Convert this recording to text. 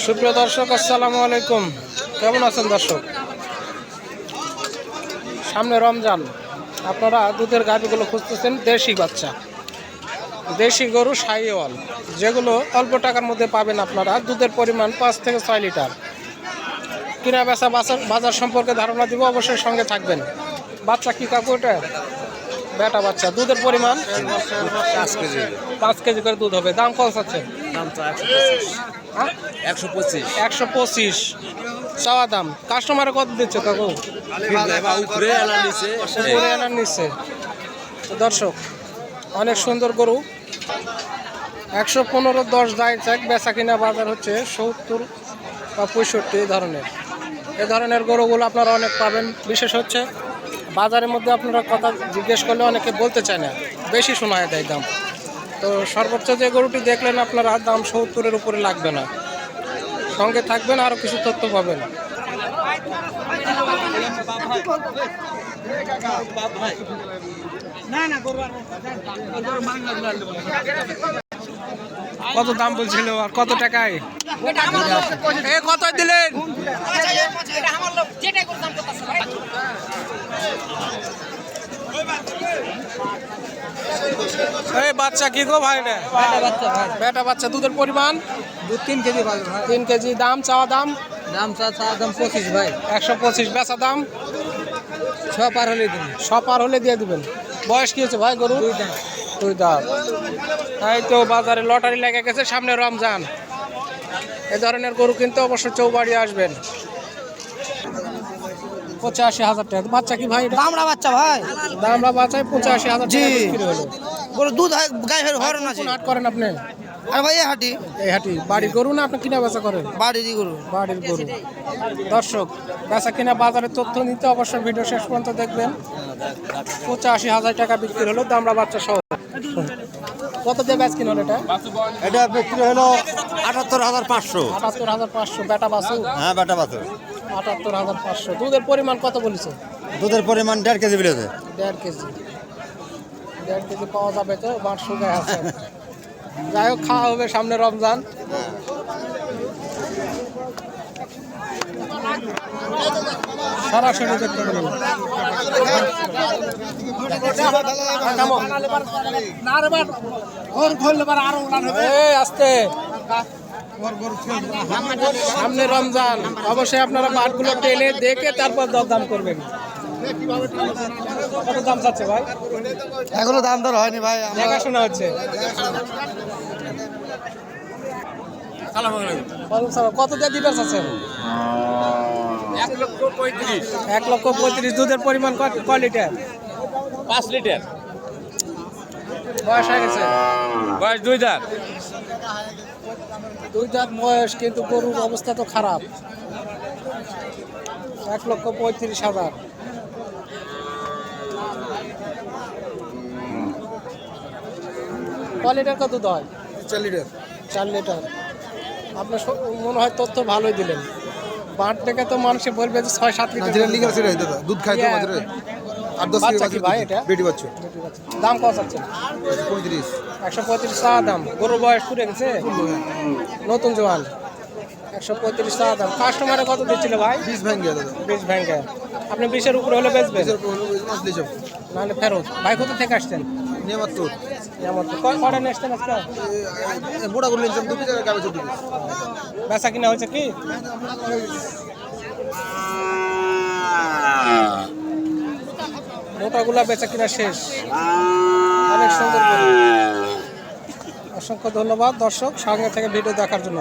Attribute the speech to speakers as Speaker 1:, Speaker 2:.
Speaker 1: সুপ্রিয় দর্শক, আসসালামু আলাইকুম। কেমন আছেন দর্শক? সামনে রমজান, আপনারা দুধের গাভীগুলো খুঁজতেছেন দেশি বাচ্চা, দেশি গরু শাহিওয়াল, যেগুলো অল্প টাকার মধ্যে পাবেন আপনারা। দুধের পরিমাণ 5 থেকে 6 লিটার। কিনা বেচা বাজার সম্পর্কে ধারণা দিব, অবশ্যই সঙ্গে থাকবেন। বাচ্চা কি কাকু? এটা বেটা বাচ্চা। দুধের পরিমাণ 5 কেজি করে দুধ হবে। দাম কত আছে?
Speaker 2: দাম তো 125।
Speaker 1: 125 চাওয়া দাম। কাস্টমারে কত দিচ্ছে কাকু?
Speaker 2: উপরে
Speaker 1: আনার নিচ্ছে। তো দর্শক, অনেক সুন্দর গরু। 115 10 দায় চাক। বেচা কিনা বাজার হচ্ছে 70 বা 65 এই ধরনের গরুগুলো আপনারা অনেক পাবেন। বিশেষ হচ্ছে বাজারের মধ্যে আপনারা কথা জিজ্ঞেস করলে অনেকে বলতে চায় না, বেশি শোনায় দেয় দাম। তো সর্বোচ্চ যে গরুটি দেখলেন আপনারা, দাম 70-এর উপরে লাগবে না। সঙ্গে থাকবেন, আরও কিছু তথ্য পাবেন। কত দাম বলছিল আর কত টাকায়? কত দিলেন? এই বাচ্চা কি গো ভাই? বেটা বাচ্চা। দুধের পরিমাণ
Speaker 2: 3 কেজি
Speaker 1: 3 কেজি। দাম চাওয়া দাম?
Speaker 2: দাম 25 ভাই।
Speaker 1: 125। বেচা দাম
Speaker 2: 6 পার হলে দিন।
Speaker 1: 100 পার হলে দিয়ে দিবেন। বয়স কি হচ্ছে ভাই গরু? 2 দাঁত। তাই তো বাজারে লটারি লেগে গেছে, সামনে রমজান। এ ধরনের গরু কিনতে অবশ্যই চৌবাড়ি আসবেন। 85,000 টাকা। বাচ্চা কি ভাই?
Speaker 2: দামড়া বাচ্চা ভাই।
Speaker 1: দামরা বাচ্চায় 85,000 টাকা বিক্রি হলো।
Speaker 2: গরু দুধ গায়ে হরণ আছে।
Speaker 1: কোন হাট করেন আপনি?
Speaker 2: আর ভাই হাঁটি
Speaker 1: এই হাটি। বাড়ির গরু না আপনি কিনা বেচা করেন?
Speaker 2: বাড়িরই গরু।
Speaker 1: বাড়ির গরু। দর্শক, বেচা কিনা বাজারের তথ্য নিতে অবশ্যই ভিডিও শেষ পর্যন্ত দেখবেন। 85,000 টাকা বিক্রি হলো দামরা বাচ্চা সহ। কত দিয়ে বেচ কিনা হলো এটা?
Speaker 2: এটা বিক্রি হলো 78,500।
Speaker 1: 78,500। বেটা বাছু?
Speaker 2: হ্যাঁ, বেটা বাছুর।
Speaker 1: 78,500। দুধের পরিমাণ কত বলেছে?
Speaker 2: দুধের পরিমাণ 1.5 কেজি বেড়েছে।
Speaker 1: 1.5 কেজি। 1.5 কেজি পাওয়া যাবে তো? বাঁট শুকায় আছে। যাই হোক, খাওয়া হবে সামনে রমজান। সরাসরি দেখতে পারেন। আস্তে সামনে রমজান, অবশ্যই আপনারা বাটগুলো টেনে দেখে তারপর দরদাম করবেন। কত দাম চাচ্ছে ভাই?
Speaker 2: এখনো দাম দর হয়নি ভাই।
Speaker 1: দেখাশোনা হচ্ছে। কত দিয়ে দিতে চাচ্ছেন? 1,35,000। দুধের পরিমাণ কয় লিটার?
Speaker 3: 5 লিটার।
Speaker 1: বয়স হয়ে গেছে?
Speaker 3: বয়স 2 দাঁত।
Speaker 1: 2 দাঁত বয়স, কিন্তু গরুর অবস্থা তো খারাপ। 1,35,000। কয় লিটার কত দুধ হয়?
Speaker 2: 4 লিটার।
Speaker 1: 4 লিটার। আপনার মনে হয় তথ্য ভালোই দিলেন। বাঁট থেকে তো মানুষে বলবে যে 6-7 লিটার
Speaker 2: দুধ খাই তো মাঝে 8-10
Speaker 1: বাচ্চা কি ভাই এটা?
Speaker 2: বেটি বাচ্চা।
Speaker 1: দাম কত আছে?
Speaker 2: 35।
Speaker 1: 135 চা দাম। গরুর বয়স পুরে গেছে, নতুন জোয়ান। 135 চা দাম। কাস্টমারে কত দিচ্ছিল ভাই?
Speaker 2: 20 ভাঙ্গে দাদা।
Speaker 1: 20 ভ্যাঙ্গে। আপনি 20-এর উপরে হলে বেচবেন,
Speaker 2: আসলে যাব
Speaker 1: নাহলে ফেরত। ভাই কোথা থেকে আসছেন?
Speaker 2: নিয়মাত্র
Speaker 1: কটা নিয়ে আসছেন আজকে?
Speaker 2: মোটা করে নিলাম 2 টাকা গাবে 2 পিস।
Speaker 1: বেচা কিনা হয়েছে কি? মোটাগুলা বেচা কিনা শেষ। অনেক সুন্দর গরু। অসংখ্য ধন্যবাদ দর্শক, সঙ্গে থেকে ভিডিও দেখার জন্য।